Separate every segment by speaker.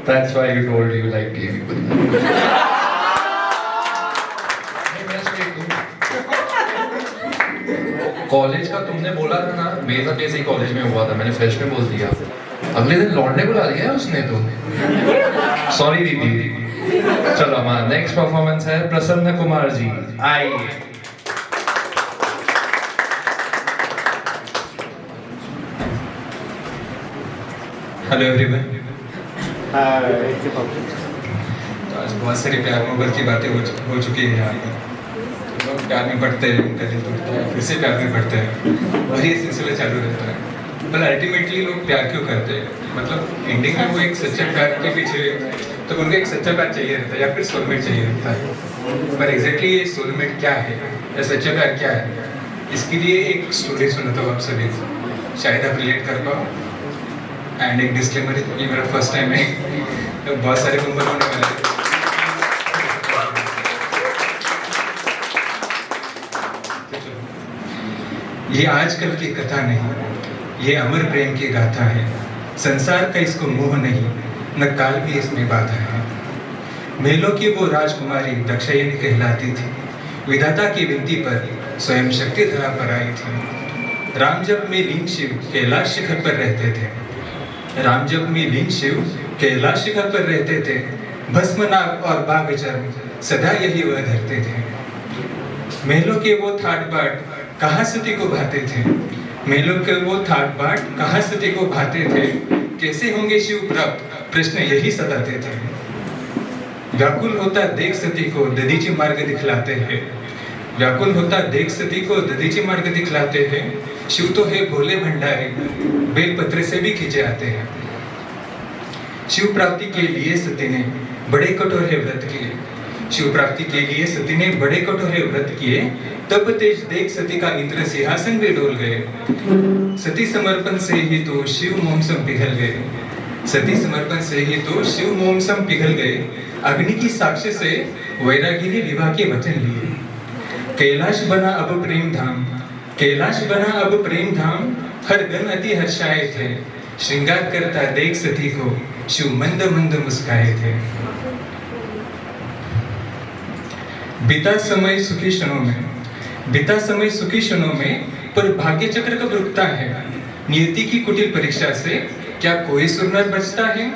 Speaker 1: That's why you told you like gay people. College का तुमने बोला था ना, मेरे साथ जैसे ही कॉलेज में हुआ था, मैंने फ्रेश में बोल दिया, अगले दिन लौटने बुला दिया है उसने तो। सॉरी दीदी। चलो हमारा नेक्स्ट परफॉर्मेंस है प्रसन्न कुमार जी, आइए।
Speaker 2: Hello everyone. आज बहुत सारी प्यार मोहब्बत की बातें हो चुकी है यहाँ पर। लोग प्यार में पड़ते हैं, उनका दिल टूटता है, फिर से प्यार में पड़ते हैं और ये सिलसिला चालू रहता है। पर अल्टीमेटली लोग प्यार क्यों करते हैं? मतलब एंडिंग में वो एक सच्चे प्यार के पीछे तो उनको एक सच्चा प्यार चाहिए रहता है या फिर सोलमेट चाहिए रहता है। पर एग्जैक्टली ये सोलमेट क्या है या सच्चा प्यार क्या है, इसके लिए एक स्टोरी सुनाता हूँ आप सभी को, शायद आप रिलेट कर पाओ। एंड एक डिस्क्लेमर, ये मेरा फर्स्ट टाइम है, तो बहुत सारे नंबर होने वाले हैं। ये आजकल की कथा नहीं, ये अमर प्रेम की गाथा है। संसार का इसको मोह नहीं, न काल भी इसमें बाधा है। मेलों की वो राजकुमारी दक्षयनी कहलाती थी, विधाता की विनती पर स्वयं शक्ति धरा पर आई थी। राम जप में लीन शिव कैलाश शिखर पर रहते थे। राम जप में लीन शिव कैलाश शिखर पर रहते थे। भस्म नाग और बाघ चर्म सदा यही वह धरते थे। मेलों के वो ठाट बाट कहाँ सती को भाते थे। मेलों के वो ठाट बाट कहाँ सती को भाते थे। कैसे होंगे शिव प्राप्त, प्रश्न यही सताते थे। व्याकुल होता देख सती को दधीची मार्ग दिखलाते हैं। व्याकुल होता देख सती को दधीची मार्ग दिखलाते हैं। शिव तो है भोले भंडारी, बेलपत्र से भी खींचे आते हैं। शिव प्राप्ति के लिए सती ने बड़े कठोर व्रत किए। शिव प्राप्ति के लिए सती ने बड़े कठोर व्रत किए। तब तेज देख सती का इंद्र सिंहासन भी डोल गए। सती समर्पण से ही तो शिव मोमसम पिघल गए। सती समर्पण से ही तो शिव मोमसम पिघल गए। अग्नि की साक्ष्य से वैरागी ने विवाह के वचन लिए। कैलाश बना अब प्रेम धाम, कैलाश बना अब प्रेम धाम। हर गण अति हर्षाए थे। श्रृंगार करता देख सती को शिव मंद मंद मुस्काए थे। बीता समय सुखी क्षणों में, बीता समय सुखी क्षणों में, पर भाग्य चक्र कब रुकता है। नियति की कुटिल परीक्षा से क्या कोई सुरनर बचता है।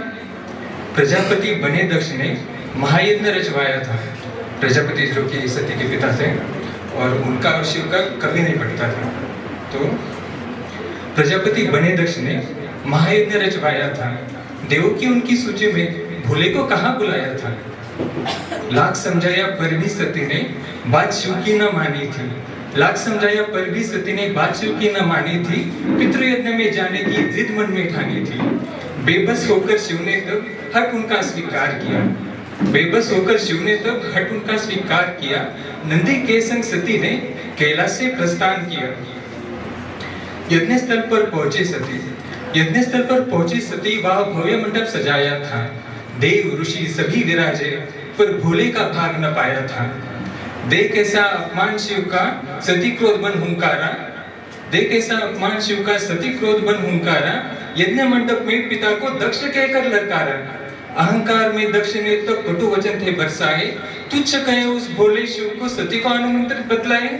Speaker 2: प्रजापति बने दक्ष ने महायज्ञ रचवाया था। प्रजापति जो कि सती के पिता थे और उनका और शिव का कभी नहीं पड़ता था। तो प्रजापति बने दक्ष ने महायज्ञ रचवाया था। देवों की उनकी सूची में भोले को कहाँ बुलाया था। लाख समझाया पर भी सती ने बात शिव की न मानी थी। लाख समझाया पर भी सती ने बात शिव की न मानी थी। पितृयज्ञ में जाने की जिद मन में ठानी थी। बेबस होकर शिव ने तब हट उनका स्वीकार किया। बेबस होकर शिव ने तब हट उनका स्वीकार किया। नंदी के संग सती ने कैलाश से प्रस्थान किया। यज्ञ स्थल पर पहुंचे सती, यज्ञ स्थल पर पहुंची सती वह भव्य मंडप सजाया था। देव ऋषि सभी विराजे, पर भोले का भाग न पाया था। देख कैसा अपमान शिव का सती क्रोध बन हुंकारा। देख कैसा अपमान शिव का सती क्रोध बन हुंकारा। यज्ञ मंडप में पिता को दक्ष कहकर ललकारा। अहंकार में दक्ष ने तो कटु वचन थे बरसाए। तुच्छ कहे उस भोले शिव को सती को अनुमंत्रित बतलाए।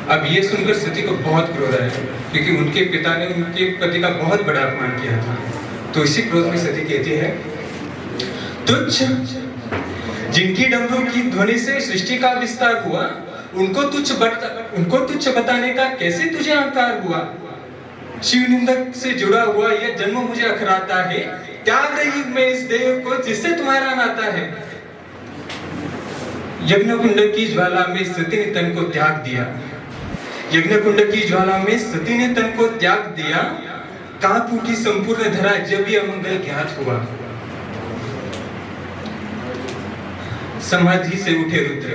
Speaker 2: अब ये सुनकर सती को बहुत क्रोध आया, क्योंकि उनके पिता ने उनके पति का बहुत बड़ा अपमान किया था। तो इसी क्रोध में सती कहती है, तुच्छ जिनकी डमरू की ध्वनि से सृष्टि का विस्तार हुआ, उनको तुच्छ बताने का कैसे तुझे अहंकार हुआ। शिव निंदक से जुड़ा हुआ यह जन्म मुझे अखराता है। त्याग रही मैं इस देव को जिससे तुम्हारा नाता है। यज्ञ कुंड की ज्वाला में सती ने तन को त्याग दिया। यज्ञ कुंड की ज्वाला में सती ने तन को त्याग दिया। कांप उठी संपूर्ण धरा जब यह मंगल ज्ञात हुआ। समाधि से उठे रुद्र,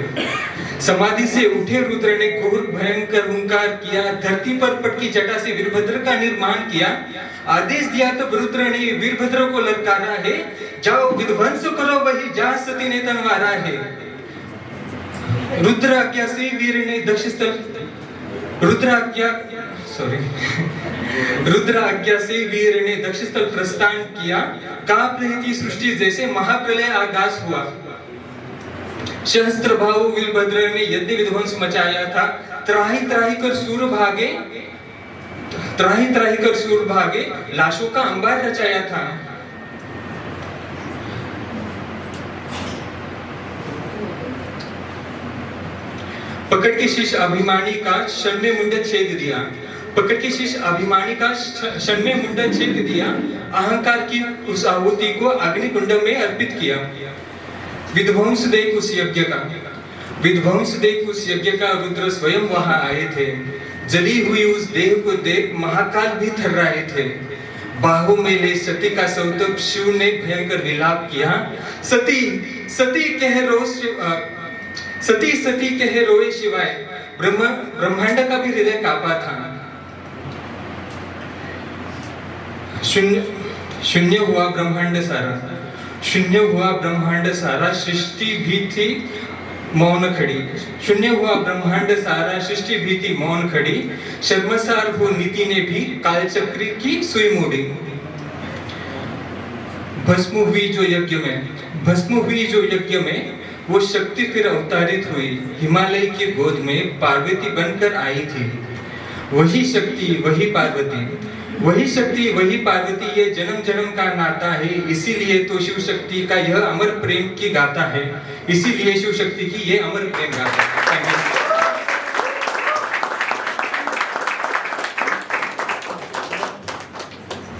Speaker 2: समाधि से उठे रुद्र ने घोर भयंकर हुंकार किया। धरती पर पटकी जटा से वीरभद्र का निर्माण किया। आदेश दिया तब रुद्र ने वीरभद्र को ललकारा है। जाओ विध्वंस करो वही जहां सती ने तनवारा है। रुद्र आज्ञा से वीर ने दक्ष स्थल, रुद्र आज्ञा रुद्र आज्ञा से वीर ने दक्ष स्थल प्रस्थान किया, कांप रही थी सृष्टि जैसे महाप्रलय आगाज हुआ। सहस्त्र भाव वीरभद्र ने यज्ञ विध्वंस मचाया था, त्राही त्राही कर सूर भागे, लाशों का अंबार रचाया था। पकड़ के शीश अभिमानी का क्षण में मुंडन छेद दिया, पकड़ के शीश अभिमानी का क्षण में मुंडन छेद दिया, अहंकार की उस आहुति को अग्निकुंड में अर्पित किया। विध्वंस देख उस यज्ञ का रुद्र स्वयं वहां आए थे। जली हुई उस देह को देख महाकाल भी थर्राए थे। बाहों में ले सती का सौतब शिव ने भयंकर विलाप किया। सती सती कहे रोए शिवाय, ब्रह्मांड का भी हृदय कांपा था। शून्य हुआ ब्रह्मांड सारा, सृष्टि भी थी मौन खड़ी। शून्य हुआ ब्रह्मांड सारा, सृष्टि भी थी मौन खड़ी। शर्मसार हो नीति ने भी कालचक्र की सुई मोड़ी। भस्म हुई जो यज्ञ में वो शक्ति फिर अवतारित हुई। हिमालय की गोद में पार्वती बनकर आई थी। वही शक्ति वही पार्वती, ये जन्म जन्म का नाता है। इसीलिए तो शिव शक्ति का यह अमर प्रेम की गाथा है। इसीलिए शिव शक्ति की ये अमर प्रेम गाथा है।